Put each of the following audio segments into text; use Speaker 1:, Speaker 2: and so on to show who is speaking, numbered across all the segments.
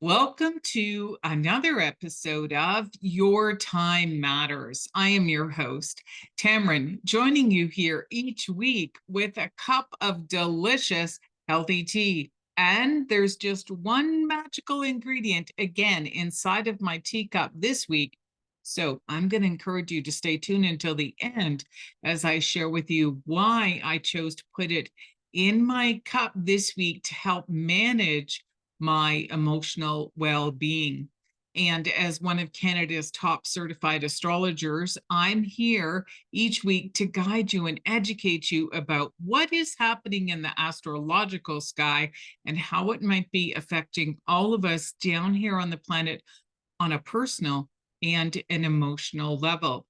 Speaker 1: Welcome to another episode of Your Time Matters. I am your host, Tammeron, joining you here each week with a cup of delicious, healthy tea. And there's just one magical ingredient again inside of my teacup this week. So I'm going to encourage you to stay tuned until the end as I share with you why I chose to put it in my cup this week to help manage my emotional well-being. And as one of Canada's top certified astrologers, I'm here each week to guide you and educate you about what is happening in the astrological sky and how it might be affecting all of us down here on the planet on a personal and an emotional level.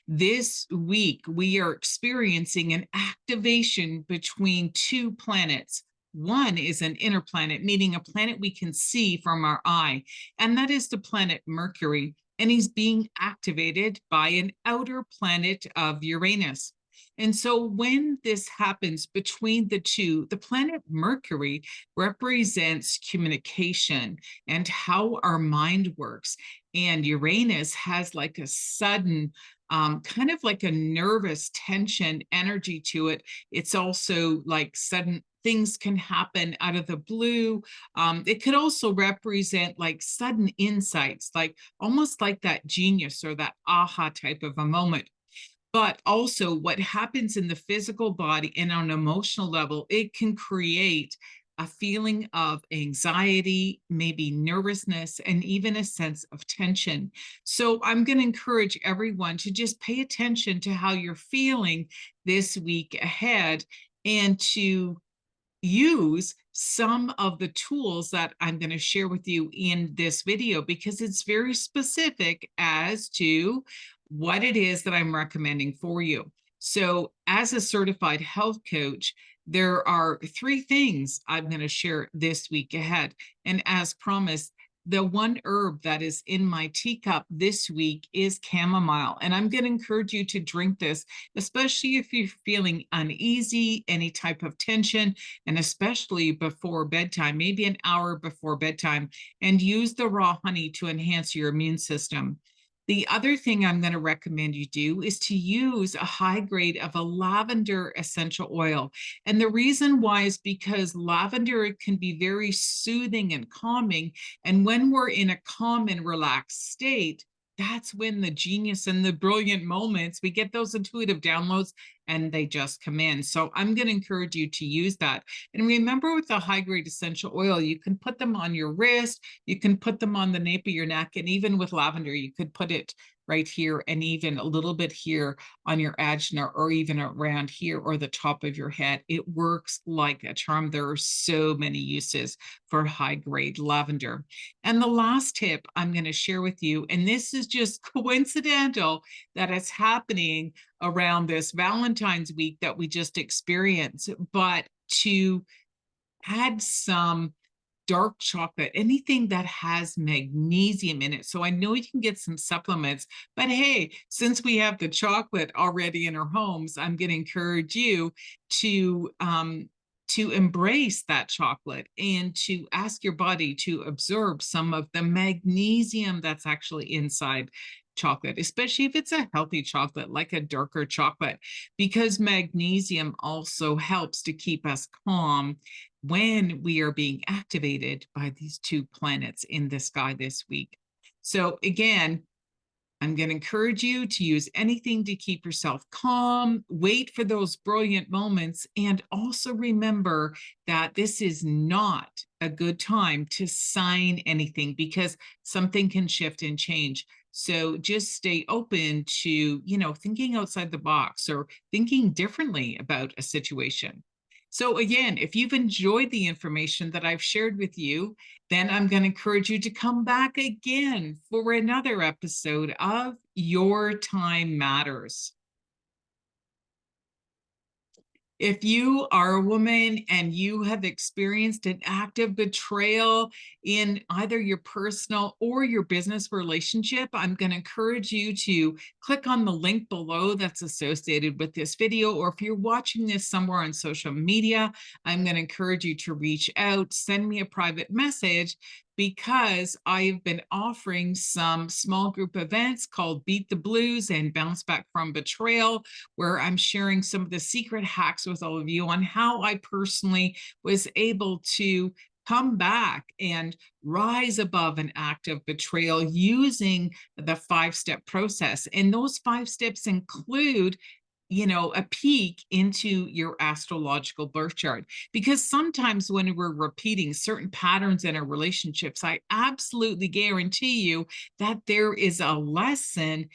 Speaker 1: This week, we are experiencing an activation between two planets. One is an inner planet, meaning a planet we can see from our eye, and that is the planet Mercury, and he's being activated by an outer planet of Uranus. And so when this happens between the two, the planet Mercury represents communication and how our mind works. And Uranus has like a sudden, kind of like a nervous tension energy to it. It's also like sudden things can happen out of the blue. It could also represent like sudden insights, like almost like that genius or that aha type of a moment. But also what happens in the physical body and on an emotional level, it can create a feeling of anxiety, maybe nervousness, and even a sense of tension. So I'm going to encourage everyone to just pay attention to how you're feeling this week ahead and to use some of the tools that I'm going to share with you in this video because it's very specific as to what it is that I'm recommending for you. So as a certified health coach, there are three things I'm going to share this week ahead. And as promised, the one herb that is in my teacup this week is chamomile. And I'm going to encourage you to drink this, especially if you're feeling uneasy, any type of tension, and especially before bedtime, maybe an hour before bedtime, and use the raw honey to enhance your immune system. The other thing I'm going to recommend you do is to use a high grade of a lavender essential oil. And the reason why is because lavender can be very soothing and calming. And when we're in a calm and relaxed state, that's when the genius and the brilliant moments, we get those intuitive downloads and they just come in. So I'm going to encourage you to use that. And remember, with the high grade essential oil, you can put them on your wrist, you can put them on the nape of your neck, and even with lavender, you could put it right here and even a little bit here on your ajna or even around here or the top of your head. It works like a charm. There are so many uses for high grade lavender. And the last tip I'm going to share with you, and this is just coincidental that it's happening around this Valentine's week that we just experienced, but to add some dark chocolate, anything that has magnesium in it. So I know you can get some supplements, but hey, since we have the chocolate already in our homes, I'm going to encourage you to embrace that chocolate and to ask your body to absorb some of the magnesium that's actually inside chocolate, especially if it's a healthy chocolate, like a darker chocolate, because magnesium also helps to keep us calm when we are being activated by these two planets in the sky this week. So again, I'm going to encourage you to use anything to keep yourself calm, wait for those brilliant moments, and also remember that this is not a good time to sign anything because something can shift and change. So just stay open to, thinking outside the box or thinking differently about a situation. So again, if you've enjoyed the information that I've shared with you, then I'm going to encourage you to come back again for another episode of Your Time Matters. If you are a woman and you have experienced an act of betrayal in either your personal or your business relationship, I'm going to encourage you to click on the link below that's associated with this video. Or if you're watching this somewhere on social media, I'm going to encourage you to reach out, send me a private message, because I've been offering some small group events called Beat the Blues and Bounce Back from Betrayal, where I'm sharing some of the secret hacks with all of you on how I personally was able to come back and rise above an act of betrayal using the 5-step process. And those 5 steps include a peek into your astrological birth chart. Because sometimes when we're repeating certain patterns in our relationships, I absolutely guarantee you that there is a lesson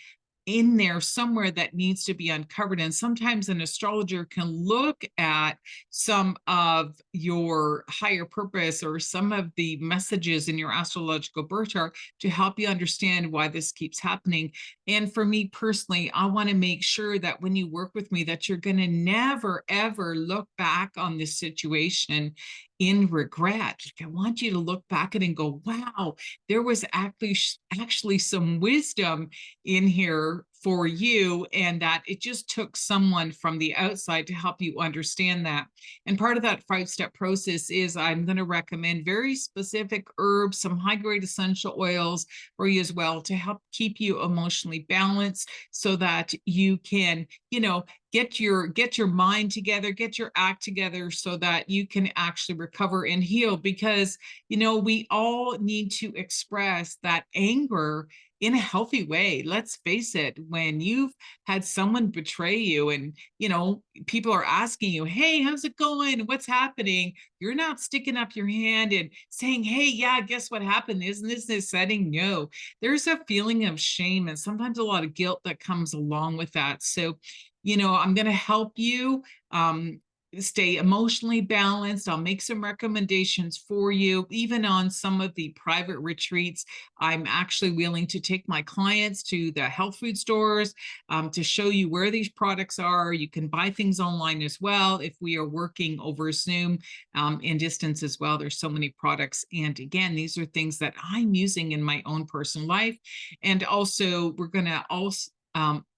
Speaker 1: in there somewhere that needs to be uncovered. And sometimes an astrologer can look at some of your higher purpose or some of the messages in your astrological birth chart to help you understand why this keeps happening. And for me personally, I want to make sure that when you work with me, that you're going to never ever look back on this situation in regret. I want you to look back at it and go, wow, there was actually some wisdom in here for you, and that it just took someone from the outside to help you understand that. And part of that 5-step process is I'm going to recommend very specific herbs, some high grade essential oils for you as well, to help keep you emotionally balanced so that you can, get your mind together, get your act together so that you can actually recover and heal. Because we all need to express that anger in a healthy way. Let's face it, when you've had someone betray you and people are asking you, hey, how's it going, what's happening, you're not sticking up your hand and saying, hey, yeah, guess what happened, isn't this setting? No, there's a feeling of shame and sometimes a lot of guilt that comes along with that. So I'm going to help you stay emotionally balanced. I'll make some recommendations for you, even on some of the private retreats. I'm actually willing to take my clients to the health food stores to show you where these products are. You can buy things online as well if we are working over Zoom and distance as well. There's so many products. And again, these are things that I'm using in my own personal life. And also, we're going to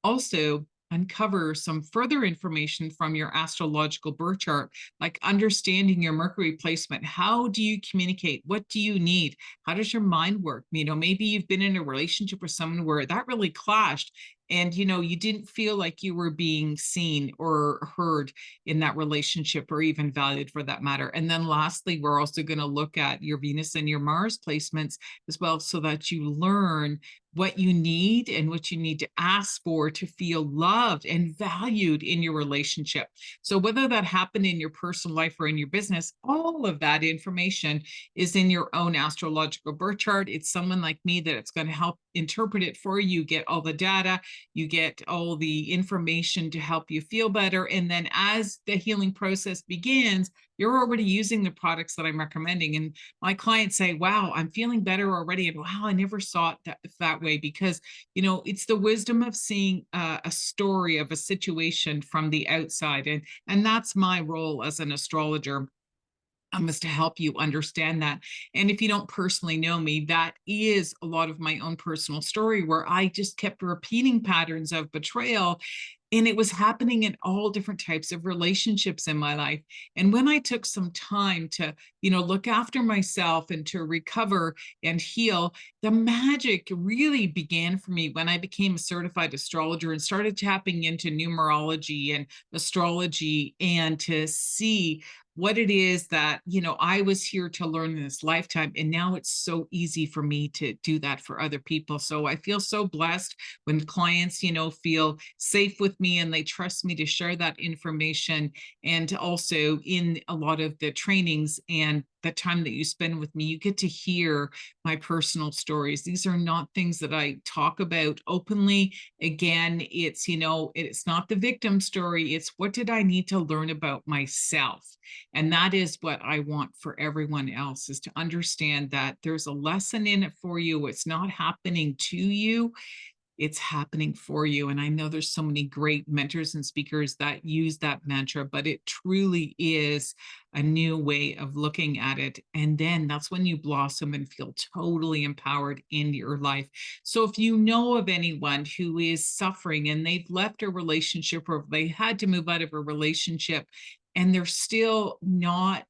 Speaker 1: also uncover some further information from your astrological birth chart, like understanding your Mercury placement. How do you communicate? What do you need? How does your mind work? Maybe you've been in a relationship with someone where that really clashed and you didn't feel like you were being seen or heard in that relationship, or even valued for that matter. And then lastly, we're also going to look at your Venus and your Mars placements as well, so that you learn what you need and what you need to ask for to feel loved and valued in your relationship. So whether that happened in your personal life or in your business, all of that information is in your own astrological birth chart. It's someone like me that it's going to help interpret it for you, get all the data, you get all the information to help you feel better. And then as the healing process begins, you're already using the products that I'm recommending. And my clients say, wow, I'm feeling better already. And wow, I never saw it that way. Because, it's the wisdom of seeing a story of a situation from the outside. And that's my role as an astrologer, is to help you understand that. And if you don't personally know me, that is a lot of my own personal story, where I just kept repeating patterns of betrayal. And it was happening in all different types of relationships in my life. And when I took some time to, look after myself and to recover and heal, the magic really began for me when I became a certified astrologer and started tapping into numerology and astrology, and to see what it is that I was here to learn in this lifetime. And now it's so easy for me to do that for other people. So I feel so blessed when clients feel safe with me and they trust me to share that information. And also in a lot of the trainings and the time that you spend with me, you get to hear my personal stories. These are not things that I talk about openly. Again, it's not the victim story. It's what did I need to learn about myself? And that is what I want for everyone else, is to understand that there's a lesson in it for you. It's not happening to you, it's happening for you. And I know there's so many great mentors and speakers that use that mantra, but it truly is a new way of looking at it. And then that's when you blossom and feel totally empowered in your life. So if you know of anyone who is suffering and they've left a relationship, or they had to move out of a relationship and they're still not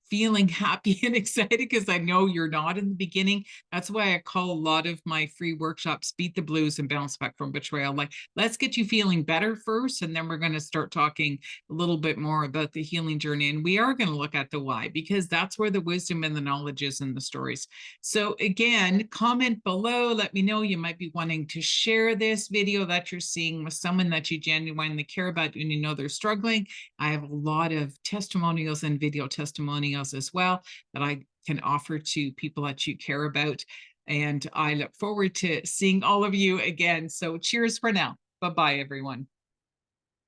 Speaker 1: feeling happy and excited, because I know you're not in the beginning. That's why I call a lot of my free workshops Beat the Blues and Bounce Back from Betrayal. Like, let's get you feeling better first, and then we're going to start talking a little bit more about the healing journey. And we are going to look at the why, because that's where the wisdom and the knowledge is in the stories. So again, comment below. Let me know. You might be wanting to share this video that you're seeing with someone that you genuinely care about and you know they're struggling. I have a lot of testimonials and video testimonials as well that I can offer to people that you care about. And I look forward to seeing all of you again. So cheers for now. Bye-bye, everyone.